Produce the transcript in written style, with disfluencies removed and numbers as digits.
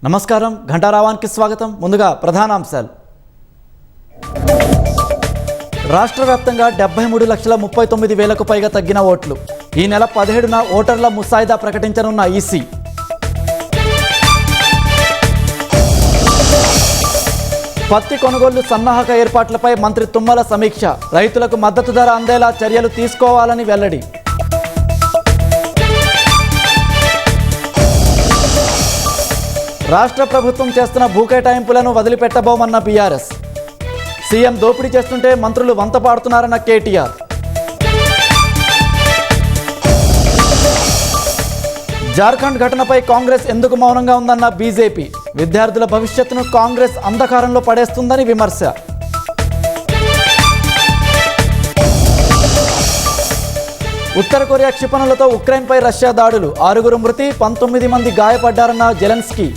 నమస్కారం, ఘంటారావానికి స్వాగతం. ముందుగా ప్రధానాంశాలు. రాష్ట్ర వ్యాప్తంగా 73,39,000కు పైగా తగ్గిన ఓట్లు. ఈ నెల 17న ఓటర్ల ముసాయిదా ప్రకటించనున్న ఈసీ. పత్తి కొనుగోలు సన్నాహక ఏర్పాట్లపై మంత్రి తుమ్మల సమీక్ష. రైతులకు మద్దతు ధర అందేలా చర్యలు తీసుకోవాలని వెల్లడి. రాష్ట్ర ప్రభుత్వం చేస్తున్న భూకేటాయింపులను వదిలిపెట్టబోమన్న బీఆర్ఎస్. సీఎం దోపిడీ చేస్తుంటే మంత్రులు వంత పాడుతున్నారన్న కేటీఆర్. జార్ఖండ్ ఘటనపై కాంగ్రెస్ ఎందుకు మౌనంగా ఉందన్న బీజేపీ. విద్యార్థుల భవిష్యత్తును కాంగ్రెస్ అంధకారంలో పడేస్తుందని విమర్శ. ఉత్తర కొరియా క్షిపణులతో ఉక్రెయిన్పై రష్యా దాడులు. 6 మృతి, 19 మంది గాయపడ్డారన్న జెలెన్స్కీ.